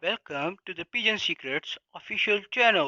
Welcome to the Pigeon Secrets official channel.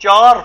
4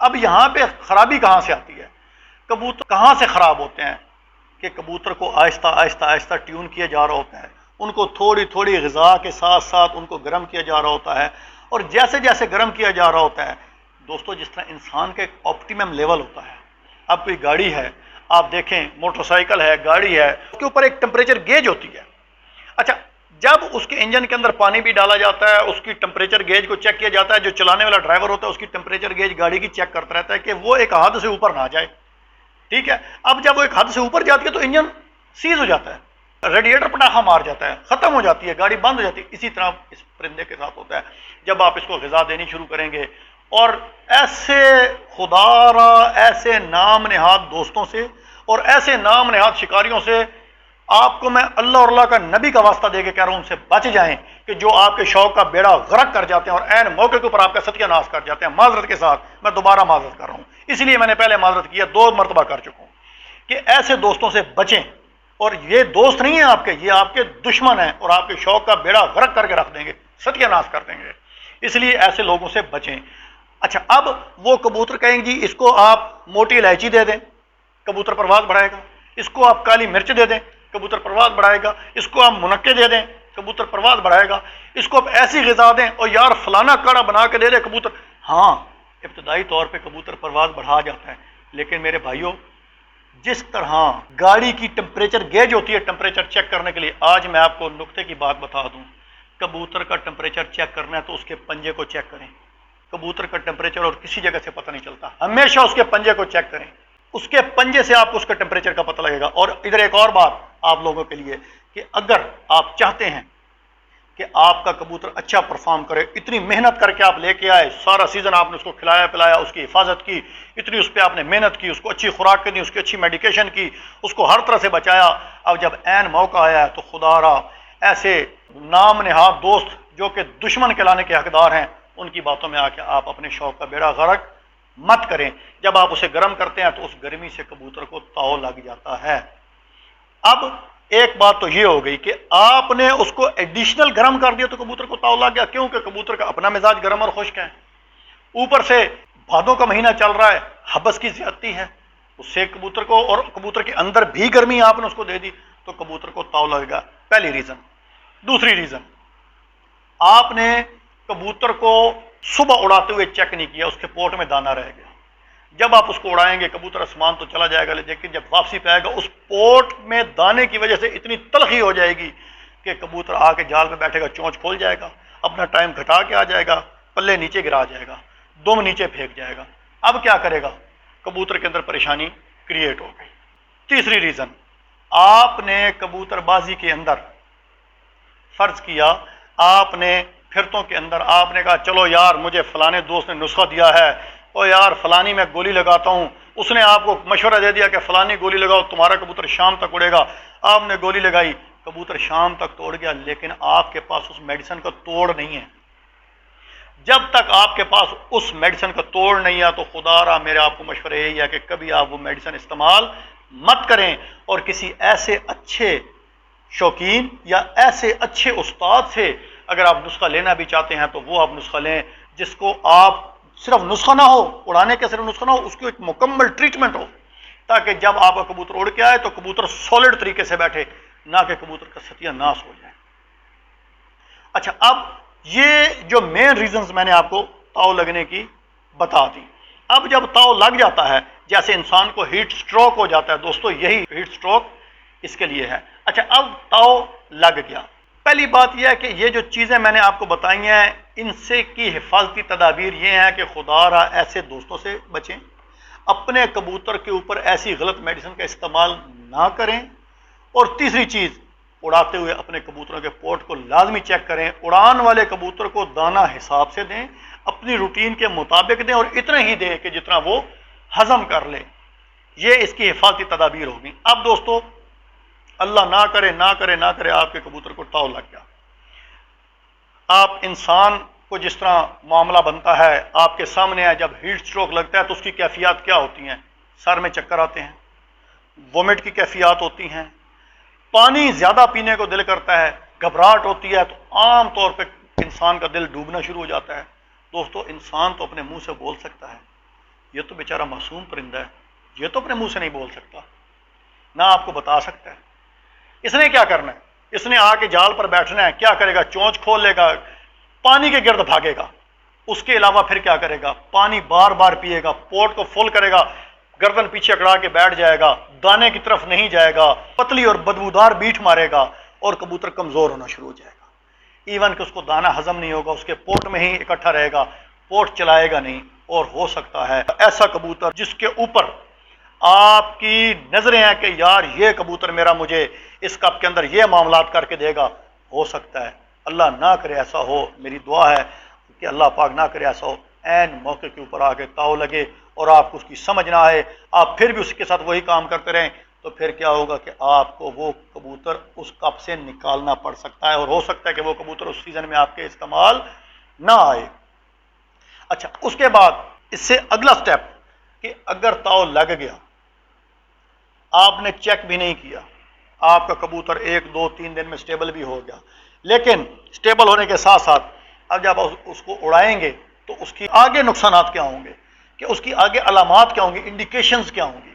اب یہاں پہ خرابی کہاں سے آتی ہے؟ کبوتر کہاں سے خراب ہوتے ہیں کہ کبوتر کو آہستہ آہستہ آہستہ ٹیون کیا جا رہا ہوتا ہے، ان کو تھوڑی تھوڑی غذا کے ساتھ ساتھ ان کو گرم کیا جا رہا ہوتا ہے، اور جیسے جیسے گرم کیا جا رہا ہوتا ہے دوستو، جس طرح انسان کا ایک آپٹیمم لیول ہوتا ہے، اب کوئی گاڑی ہے، آپ دیکھیں موٹر سائیکل ہے، گاڑی ہے، اس کے اوپر ایک ٹمپریچر گیج ہوتی ہے۔ اچھا، جب اس کے انجن کے اندر پانی بھی ڈالا جاتا ہے، اس کی ٹمپریچر گیج کو چیک کیا جاتا ہے، جو چلانے والا ڈرائیور ہوتا ہے اس کی ٹمپریچر گیج گاڑی کی چیک کرتا رہتا ہے کہ وہ ایک حد سے اوپر نہ جائے، ٹھیک ہے؟ اب جب وہ ایک حد سے اوپر جاتی ہے تو انجن سیز ہو جاتا ہے، ریڈیٹر پٹاخہ مار جاتا ہے، ختم ہو جاتی ہے، گاڑی بند ہو جاتی ہے۔ اسی طرح اس پرندے کے ساتھ ہوتا ہے، جب آپ اس کو غذا دینی شروع کریں گے اور ایسے خدا را ایسے نام نہاد دوستوں سے اور ایسے نام نہاد شکاریوں سے، آپ کو میں اللہ اور اللہ کا نبی کا واسطہ دے کے کہہ رہا ہوں، ان سے بچ جائیں کہ جو آپ کے شوق کا بیڑا غرق کر جاتے ہیں اور عین موقع کے اوپر آپ کا ستیہ ناش کر جاتے ہیں۔ معذرت کے ساتھ میں دوبارہ معذرت کر رہا ہوں، اس لیے میں نے پہلے معذرت کیا، 2 مرتبہ کر چکا ہوں، کہ ایسے دوستوں سے بچیں، اور یہ دوست نہیں ہیں آپ کے، یہ آپ کے دشمن ہیں اور آپ کے شوق کا بیڑا غرق کر کے رکھ دیں گے، ستیہ ناش کر دیں گے، اس لیے ایسے لوگوں سے بچیں۔ اچھا، اب وہ کبوتر کہیں گے اس کو آپ موٹی الائچی دے دیں، کبوتر پرواز بڑھائے گا، اس کو آپ کالی مرچ دے دیں، کبوتر پرواز بڑھائے گا، اس کو آپ منقے دے دیں، کبوتر پرواز بڑھائے گا، اس کو آپ ایسی غذا دیں اور یار فلانا کاڑا بنا کے دے دے کبوتر، ہاں ابتدائی طور پہ کبوتر پرواز بڑھا جاتا ہے، لیکن میرے بھائیوں، جس طرح گاڑی کی ٹمپریچر گیج ہوتی ہے ٹمپریچر چیک کرنے کے لیے، آج میں آپ کو نقطے کی بات بتا دوں، کبوتر کا ٹمپریچر چیک کرنا ہے تو اس کے پنجے کو چیک کریں، کبوتر کا ٹمپریچر اور کسی جگہ سے پتہ نہیں چلتا، ہمیشہ اس کے پنجے کو چیک کریں، اس کے پنجے سے آپ کو اس کے ٹمپریچر کا پتہ لگے گا۔ اور ادھر ایک اور بات آپ لوگوں کے لیے، کہ اگر آپ چاہتے ہیں کہ آپ کا کبوتر اچھا پرفارم کرے، اتنی محنت کر کے آپ لے کے آئے، سارا سیزن آپ نے اس کو کھلایا پلایا، اس کی حفاظت کی، اتنی اس پہ آپ نے محنت کی، اس کو اچھی خوراک دی، اس کی اچھی میڈیکیشن کی، اس کو ہر طرح سے بچایا، اب جب عین موقع آیا ہے تو خدا را ایسے نام نہاد دوست جو کہ دشمن کہلانے کے حقدار ہیں، ان کی باتوں میں آ کے آپ اپنے شوق کا بیڑا غرق مت کریں۔ جب آپ اسے گرم کرتے ہیں تو اس گرمی سے کبوتر کو تاؤ لگ جاتا ہے۔ اب ایک بات تو یہ ہو گئی کہ آپ نے اس کو ایڈیشنل گرم کر دیا تو کبوتر کو تاؤ لگ گیا، کیونکہ کبوتر کا اپنا مزاج گرم اور خشک ہے، اوپر سے بھادوں کا مہینہ چل رہا ہے، حبس کی زیادتی ہے، اس سے کبوتر کو، اور کبوتر کے اندر بھی گرمی آپ نے اس کو دے دی تو کبوتر کو تاؤ لگے گا، پہلی ریزن۔ دوسری ریزن، آپ نے کبوتر کو صبح اڑاتے ہوئے چیک نہیں کیا، اس کے پورٹ میں دانہ رہ گیا، جب آپ اس کو اڑائیں گے کبوتر آسمان تو چلا جائے گا، لیکن جب واپسی پہ آئے گا اس پورٹ میں دانے کی وجہ سے اتنی تلخی ہو جائے گی کہ کبوتر آ کے جال پہ بیٹھے گا، چونچ کھول جائے گا، اپنا ٹائم گھٹا کے آ جائے گا، پلے نیچے گرا جائے گا، دم نیچے پھینک جائے گا۔ اب کیا کرے گا؟ کبوتر کے اندر پریشانی کریٹ ہو گئی۔ تیسری ریزن، آپ نے کبوتر بازی کے اندر فرض کیا، آپ نے پھرتوں کے اندر آپ نے کہا چلو یار مجھے فلانے دوست نے نسخہ دیا ہے، او یار فلانی میں گولی لگاتا ہوں، اس نے آپ کو مشورہ دے دیا کہ فلانی گولی لگاؤ تمہارا کبوتر شام تک اڑے گا، آپ نے گولی لگائی، کبوتر شام تک توڑ گیا، لیکن آپ کے پاس اس میڈیسن کا توڑ نہیں ہے۔ جب تک آپ کے پاس اس میڈیسن کا توڑ نہیں ہے تو خدا را میرے آپ کو مشورہ یہی ہے کہ کبھی آپ وہ میڈیسن استعمال مت کریں، اور کسی ایسے اچھے شوقین یا ایسے اچھے استاد سے اگر آپ نسخہ لینا بھی چاہتے ہیں تو وہ آپ نسخہ لیں جس کو آپ صرف نسخہ نہ ہو، اڑانے کے صرف نسخہ نہ ہو، اس کو ایک مکمل ٹریٹمنٹ ہو، تاکہ جب آپ کا کبوتر اڑ کے آئے تو کبوتر سالڈ طریقے سے بیٹھے، نہ کہ کبوتر کا ستیہ ناش ہو جائے۔ اچھا، اب یہ جو مین ریزنز میں نے آپ کو تاؤ لگنے کی بتا دی۔ اب جب تاؤ لگ جاتا ہے، جیسے انسان کو ہیٹ سٹروک ہو جاتا ہے، دوستو یہی ہیٹ سٹروک اس کے لیے ہے۔ اچھا، اب تاؤ لگ گیا، پہلی بات یہ ہے کہ یہ جو چیزیں میں نے آپ کو بتائی ہیں ان سے کی حفاظتی تدابیر یہ ہیں کہ خدا را ایسے دوستوں سے بچیں، اپنے کبوتر کے اوپر ایسی غلط میڈیسن کا استعمال نہ کریں، اور تیسری چیز، اڑاتے ہوئے اپنے کبوتروں کے پورٹ کو لازمی چیک کریں، اڑان والے کبوتر کو دانہ حساب سے دیں، اپنی روٹین کے مطابق دیں، اور اتنا ہی دیں کہ جتنا وہ ہضم کر لے، یہ اس کی حفاظتی تدابیر ہوگی۔ اب دوستو، اللہ نہ کرے نہ کرے نہ کرے آپ کے کبوتر کو تاؤ لگ گیا، آپ انسان کو جس طرح معاملہ بنتا ہے آپ کے سامنے ہے، جب ہیٹ سٹروک لگتا ہے تو اس کی کیفیات کیا ہوتی ہیں؟ سر میں چکر آتے ہیں، وومٹ کی کیفیات ہوتی ہیں، پانی زیادہ پینے کو دل کرتا ہے، گھبراہٹ ہوتی ہے، تو عام طور پہ انسان کا دل ڈوبنا شروع ہو جاتا ہے۔ دوستو، انسان تو اپنے منہ سے بول سکتا ہے، یہ تو بیچارہ معصوم پرندہ ہے، یہ تو اپنے منہ سے نہیں بول سکتا، نہ آپ کو بتا سکتا ہے۔ اس نے کیا کرنا ہے؟ اس نے آ کے جال پر بیٹھنا ہے، کیا کرے گا؟ چونچ کھول لے گا، پانی کے گرد بھاگے گا، اس کے علاوہ پھر کیا کرے گا؟ پانی بار بار پیے گا، پوٹ کو فل کرے گا، گردن پیچھے اکڑا کے بیٹھ جائے گا، دانے کی طرف نہیں جائے گا، پتلی اور بدبودار بیٹھ مارے گا، اور کبوتر کمزور ہونا شروع ہو جائے گا۔ ایون کہ اس کو دانہ ہضم نہیں ہوگا، اس کے پوٹ میں ہی اکٹھا رہے گا، پوٹ چلائے گا نہیں۔ اور ہو سکتا ہے ایسا کبوتر جس کے اوپر آپ کی نظریں ہیں کہ یار یہ کبوتر میرا مجھے اس کپ کے اندر یہ معاملات کر کے دے گا، ہو سکتا ہے اللہ نہ کرے ایسا ہو، میری دعا ہے کہ اللہ پاک نہ کرے ایسا ہو، عین موقع کے اوپر آگے تاؤ لگے اور آپ کو اس کی سمجھ نہ آئے، آپ پھر بھی اس کے ساتھ وہی کام کرتے رہیں، تو پھر کیا ہوگا کہ آپ کو وہ کبوتر اس کپ سے نکالنا پڑ سکتا ہے، اور ہو سکتا ہے کہ وہ کبوتر اس سیزن میں آپ کے استعمال نہ آئے۔ اچھا، اس کے بعد اس سے اگلا سٹیپ کہ اگر تاؤ لگ گیا، آپ نے چیک بھی نہیں کیا، آپ کا کبوتر 1 2 3 دن میں سٹیبل بھی ہو گیا، لیکن سٹیبل ہونے کے ساتھ ساتھ اب جب اس کو اڑائیں گے تو اس کی آگے نقصانات کیا ہوں گے، کہ اس کی آگے علامات کیا ہوں گی، انڈیکیشنز کیا ہوں گی۔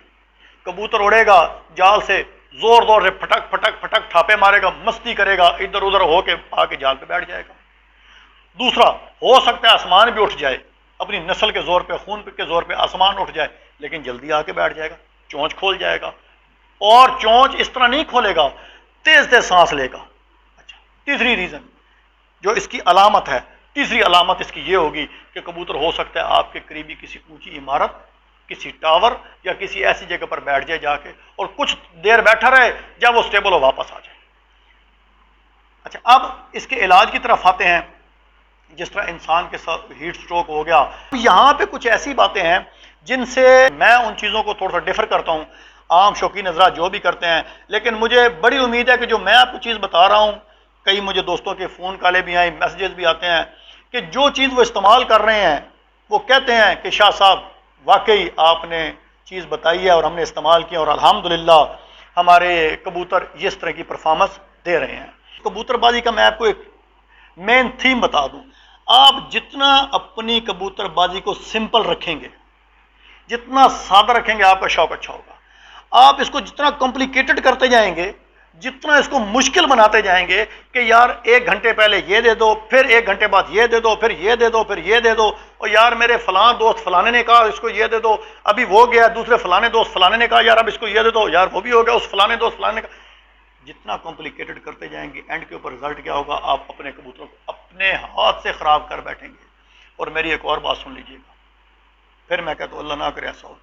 کبوتر اڑے گا، جال سے زور زور سے پھٹک پھٹک پھٹک ٹھاپے مارے گا، مستی کرے گا، ادھر ادھر ہو کے آ کے جال پہ بیٹھ جائے گا۔ دوسرا، ہو سکتا ہے آسمان بھی اٹھ جائے، اپنی نسل کے زور پہ، خون کے زور پہ آسمان اٹھ جائے، لیکن جلدی آ کے بیٹھ جائے گا، چونچ کھول جائے گا، اور چونچ اس طرح نہیں کھولے گا، تیز تیز سانس لے گا۔ اچھا، تیسری ریزن جو اس کی علامت ہے، تیسری علامت اس کی یہ ہوگی کہ کبوتر ہو سکتا ہے آپ کے قریبی کسی اونچی عمارت، کسی ٹاور یا کسی ایسی جگہ پر بیٹھ جائے جا کے، اور کچھ دیر بیٹھا رہے، جب وہ سٹیبل ہو واپس آ جائے۔ اچھا، اب اس کے علاج کی طرف آتے ہیں۔ جس طرح انسان کے ساتھ ہیٹ سٹروک ہو گیا، یہاں پہ کچھ ایسی باتیں ہیں جن سے میں ان چیزوں کو تھوڑا سا ڈیفر کرتا ہوں، عام شوقین حضرات جو بھی کرتے ہیں، لیکن مجھے بڑی امید ہے کہ جو میں آپ کو چیز بتا رہا ہوں، کئی مجھے دوستوں کے فون کالیں بھی آئیں، میسیجز بھی آتے ہیں کہ جو چیز وہ استعمال کر رہے ہیں وہ کہتے ہیں کہ شاہ صاحب واقعی آپ نے چیز بتائی ہے اور ہم نے استعمال کیا، اور الحمدللہ ہمارے کبوتر اس طرح کی پرفارمنس دے رہے ہیں۔ کبوتر بازی کا میں آپ کو ایک مین تھیم بتا دوں، آپ جتنا اپنی کبوتر بازی کو سمپل رکھیں گے، جتنا سادہ رکھیں گے، آپ کا شوق اچھا ہوگا۔ آپ اس کو جتنا کمپلیکیٹڈ کرتے جائیں گے، جتنا اس کو مشکل بناتے جائیں گے کہ یار 1 گھنٹے پہلے یہ دے دو، پھر 1 گھنٹے بعد یہ دے دو، پھر یہ دے دو، پھر یہ دے دو، اور یار میرے فلاں دوست فلانے نے کہا اس کو یہ دے دو، ابھی وہ گیا دوسرے فلانے دوست فلانے نے کہا یار اب اس کو یہ دے دو، یار وہ بھی ہو گیا اس فلانے دوست فلانے نے کہا، جتنا کمپلیکیٹڈ کرتے جائیں گے، اینڈ کے اوپر رزلٹ کیا ہوگا؟ آپ اپنے کبوتروں کو اپنے ہاتھ سے خراب کر بیٹھیں گے۔ اور میری ایک اور بات سن لیجیے گا، پھر میں کہتا ہوں اللہ نہ کرے ایسا ہو،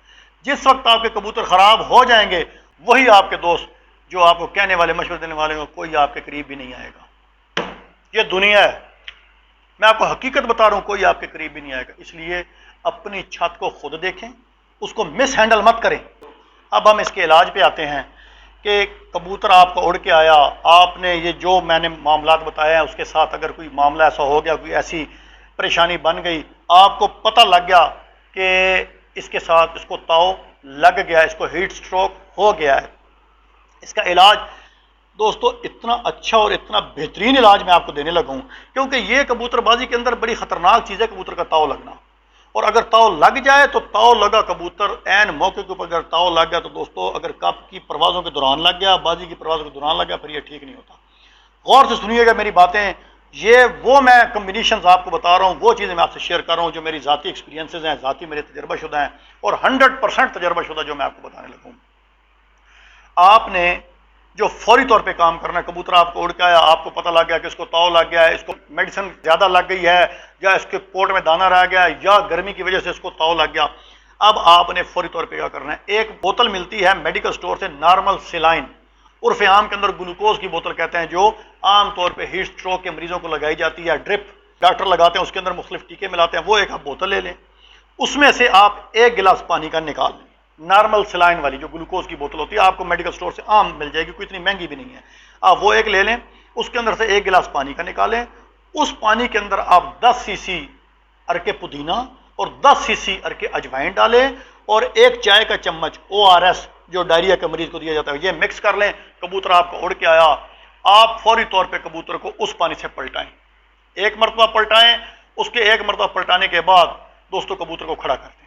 جس وقت آپ کے کبوتر خراب ہو جائیں گے، وہی آپ کے دوست جو آپ کو کہنے والے، مشورے دینے والے ہوں، کوئی آپ کے قریب بھی نہیں آئے گا۔ یہ دنیا ہے، میں آپ کو حقیقت بتا رہا ہوں، کوئی آپ کے قریب بھی نہیں آئے گا۔ اس لیے اپنی چھت کو خود دیکھیں، اس کو مس ہینڈل مت کریں۔ اب ہم اس کے علاج پہ آتے ہیں کہ کبوتر آپ کا اڑ کے آیا، آپ نے یہ جو میں نے معاملات بتایا ہیں اس کے ساتھ اگر کوئی معاملہ ایسا ہو گیا، کوئی ایسی پریشانی بن گئی، آپ کو پتہ لگ گیا کہ اس کے ساتھ اس کو تاؤ لگ گیا، اس کو ہیٹ سٹروک ہو گیا ہے، اس کا علاج دوستو اتنا اچھا اور اتنا بہترین علاج میں آپ کو دینے لگا ہوں، کیونکہ یہ کبوتر بازی کے اندر بڑی خطرناک چیز ہے کبوتر کا تاؤ لگنا۔ اور اگر تاؤ لگ جائے تو تاؤ لگا کبوتر عین موقع کے اوپر اگر تاؤ لگ گیا تو دوستو اگر کپ کی پروازوں کے دوران لگ گیا، بازی کی پروازوں کے دوران لگ گیا، پھر یہ ٹھیک نہیں ہوتا۔ غور سے سنیے گا میری باتیں، یہ وہ میں کمبینیشنز آپ کو بتا رہا ہوں، وہ چیزیں میں آپ سے شیئر کر رہا ہوں جو میری ذاتی ایکسپیرینسز ہیں، ذاتی میرے تجربہ شدہ ہیں، اور 100% تجربہ شدہ جو میں آپ کو بتانے لگا ہوں۔ آپ نے جو فوری طور پہ کام کرنا ہے، کبوتر آپ کو اڑ کے آیا، آپ کو پتہ لگ گیا کہ اس کو تاؤ لگ گیا ہے، اس کو میڈیسن زیادہ لگ گئی ہے، یا اس کے پوٹ میں دانہ رہ گیا ہے، یا گرمی کی وجہ سے اس کو تاؤ لگ گیا، اب آپ نے فوری طور پہ کیا کرنا ہے؟ ایک بوتل ملتی ہے میڈیکل سٹور سے، نارمل سیلائن، عرف عام کے اندر گلوکوز کی بوتل کہتے ہیں، جو عام طور پہ ہیٹ سٹروک کے مریضوں کو لگائی جاتی ہے، ڈرپ ڈاکٹر لگاتے ہیں، اس کے اندر مختلف ٹیکے ملاتے ہیں، وہ ایک آپ بوتل لے لیں، اس میں سے آپ 1 گلاس پانی کا نکال لیں، نارمل سلائن والی جو گلوکوز کی بوتل ہوتی ہے، آپ کو میڈیکل سٹور سے عام مل جائے گی، کوئی اتنی مہنگی بھی نہیں ہے، آپ وہ ایک لے لیں، اس کے اندر سے 1 گلاس پانی کا نکالیں، اس پانی کے اندر آپ 10 سی سی ارکے پودینہ اور 10 سی سی ارکے اجوائن ڈالیں، اور 1 چائے کا چمچ ORS جو ڈائریا کے مریض کو دیا جاتا ہے، یہ مکس کر لیں۔ کبوتر آپ کو اڑ کے آیا، آپ فوری طور پہ کبوتر کو اس پانی سے پلٹائیں، 1 مرتبہ پلٹائیں، اس کے 1 مرتبہ پلٹانے کے بعد دوستو کبوتر کو کھڑا کر دیں،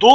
2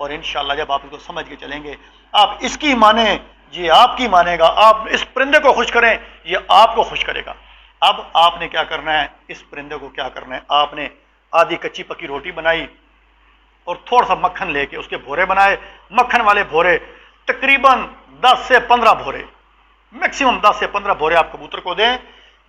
اور انشاءاللہ جب آپ اس کو سمجھ کے چلیں گے، آپ اس کی مانیں، یہ آپ کی مانے گا، آپ اس پرندے کو خوش کریں، یہ آپ کو خوش کرے گا۔ اب آپ نے کیا کرنا ہے، اس پرندے کو کیا کرنا ہے، آپ نے آدھی کچی پکی روٹی بنائی اور تھوڑا سا مکھن لے کے اس کے بھورے بنائے، مکھن والے بھورے تقریباً 10 سے 15 بھورے، میکسیمم 10 سے 15 بھورے آپ کبوتر کو دیں۔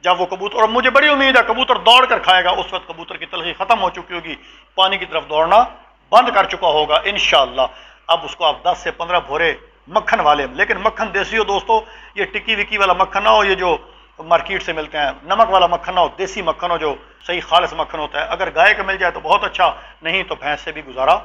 جب وہ کبوتر، اور مجھے بڑی امید ہے کبوتر دوڑ کر کھائے گا، اس وقت کبوتر کی تلخی ختم ہو چکی ہوگی، پانی کی طرف دوڑنا بند کر چکا ہوگا انشاءاللہ۔ اب اس کو آپ 10 سے 15 بھورے مکھن والے، لیکن مکھن دیسی ہو دوستو، یہ ٹکی وکی والا مکھن نہ ہو، یہ جو مارکیٹ سے ملتے ہیں نمک والا مکھن نہ ہو، دیسی مکھن ہو جو صحیح خالص مکھن ہوتا ہے۔ اگر گائے کا مل جائے تو بہت اچھا، نہیں تو بھینس سے بھی گزارا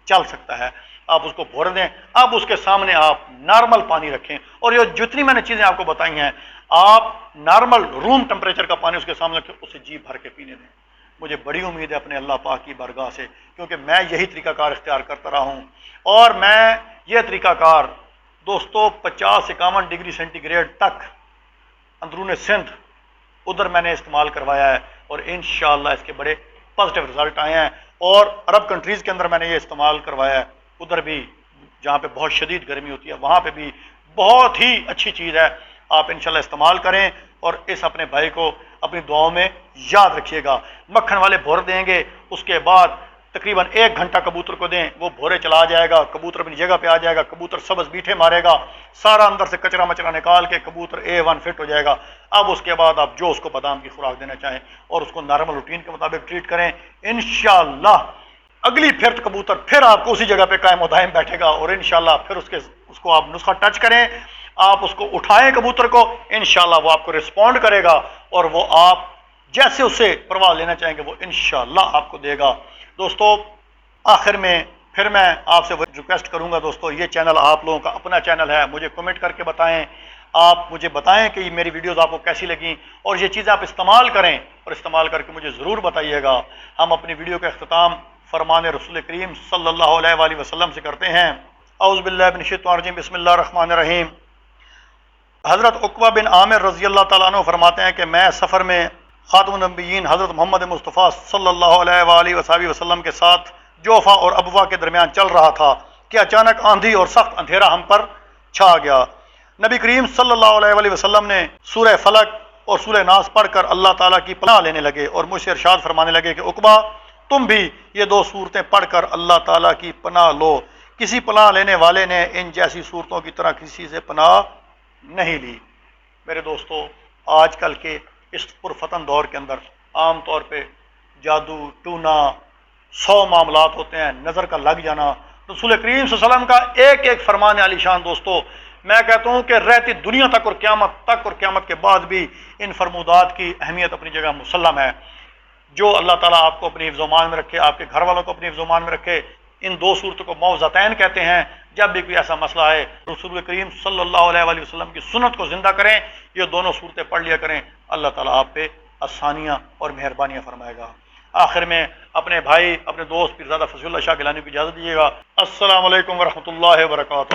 چل سکتا ہے۔ آپ اس کو بھور دیں، اب اس کے سامنے آپ نارمل پانی رکھیں، اور یہ جتنی میں نے چیزیں آپ کو بتائی ہیں، آپ نارمل روم ٹمپریچر کا پانی اس کے سامنے رکھیں، اسے جی بھر کے پینے دیں۔ مجھے بڑی امید ہے اپنے اللہ پاک کی بارگاہ سے، کیونکہ میں یہی طریقہ کار اختیار کرتا رہا ہوں، اور میں یہ طریقہ کار دوستو 50-51 ڈگری سینٹی گریڈ تک اندرون سندھ ادھر میں نے استعمال کروایا ہے، اور انشاءاللہ اس کے بڑے پازیٹیو رزلٹ آئے ہیں۔ اور عرب کنٹریز کے اندر میں نے یہ استعمال کروایا ہے، ادھر بھی جہاں پہ بہت شدید گرمی ہوتی ہے وہاں پہ بھی بہت ہی اچھی چیز ہے، آپ انشاءاللہ استعمال کریں، اور اس اپنے بھائی کو اپنی دعاؤں میں یاد رکھیے گا۔ مکھن والے بھور دیں گے، اس کے بعد تقریباً 1 گھنٹہ کبوتر کو دیں، وہ بھورے چلا جائے گا، کبوتر اپنی جگہ پہ آ جائے گا، کبوتر سبز بیٹھے مارے گا، سارا اندر سے کچرا مچرا نکال کے کبوتر A1 فٹ ہو جائے گا۔ اب اس کے بعد آپ جو اس کو بادام کی خوراک دینا چاہیں اور اس کو نارمل روٹین کے مطابق ٹریٹ کریں، انشاءاللہ اگلی پھر کبوتر پھر آپ کو اسی جگہ پہ قائم و دائم بیٹھے گا، اور انشاءاللہ پھر اس کو آپ نسخہ ٹچ کریں، آپ اس کو اٹھائیں کبوتر کو، انشاءاللہ وہ آپ کو رسپونڈ کرے گا، اور وہ آپ جیسے اسے پرواز لینا چاہیں گے وہ انشاءاللہ آپ کو دے گا۔ دوستو آخر میں پھر میں آپ سے ریکویسٹ کروں گا دوستو، یہ چینل آپ لوگوں کا اپنا چینل ہے، مجھے کمنٹ کر کے بتائیں، آپ مجھے بتائیں کہ یہ میری ویڈیوز آپ کو کیسی لگیں، اور یہ چیزیں آپ استعمال کریں، اور استعمال کر کے مجھے ضرور بتائیے گا۔ ہم اپنی ویڈیو کا اختتام فرمان رسول کریم صلی اللہ علیہ وآلہ وسلم سے کرتے ہیں۔ اعوذ باللہ من الشیطان الرجیم، بسم اللہ الرحمن الرحیم۔ حضرت عقبہ بن عامر رضی اللہ تعالیٰ عنہ فرماتے ہیں کہ میں سفر میں خاتم النبیین حضرت محمد مصطفیٰ صلی اللہ علیہ وآلہ وسلم کے ساتھ جوفا اور ابوا کے درمیان چل رہا تھا کہ اچانک آندھی اور سخت اندھیرا ہم پر چھا گیا۔ نبی کریم صلی اللہ علیہ وآلہ وسلم نے سورہ فلق اور سورہ ناس پڑھ کر اللہ تعالیٰ کی پناہ لینے لگے، اور مجھ سے ارشاد فرمانے لگے کہ عقبہ تم بھی یہ 2 صورتیں پڑھ کر اللہ تعالیٰ کی پناہ لو، کسی پناہ لینے والے نے ان جیسی صورتوں کی طرح کسی سے پناہ نہیں لی۔ میرے دوستو آج کل کے اس پرفتن دور کے اندر عام طور پہ جادو ٹونا 100 معاملات ہوتے ہیں، نظر کا لگ جانا۔ رسول کریم صلی اللہ علیہ وسلم کا ایک ایک فرمان علی شان دوستو، میں کہتا ہوں کہ رہتی دنیا تک اور قیامت کے بعد بھی ان فرمودات کی اہمیت اپنی جگہ مسلم ہے۔ جو اللہ تعالیٰ آپ کو اپنی حفظ و امان میں رکھے، آپ کے گھر والوں کو اپنی حفظ و امان میں رکھے، ان 2 صورتوں کو معوذتین کہتے ہیں۔ جب بھی کوئی ایسا مسئلہ ہے رسول کریم صلی اللہ علیہ وآلہ وسلم کی سنت کو زندہ کریں، یہ دونوں صورتیں پڑھ لیا کریں، اللہ تعالیٰ آپ پہ آسانیاں اور مہربانیاں فرمائے گا۔ آخر میں اپنے بھائی، اپنے دوست پیرزادہ فضل اللہ شاہ گیلانی کو اجازت دیجیے گا۔ السلام علیکم ورحمۃ اللہ وبرکاتہ۔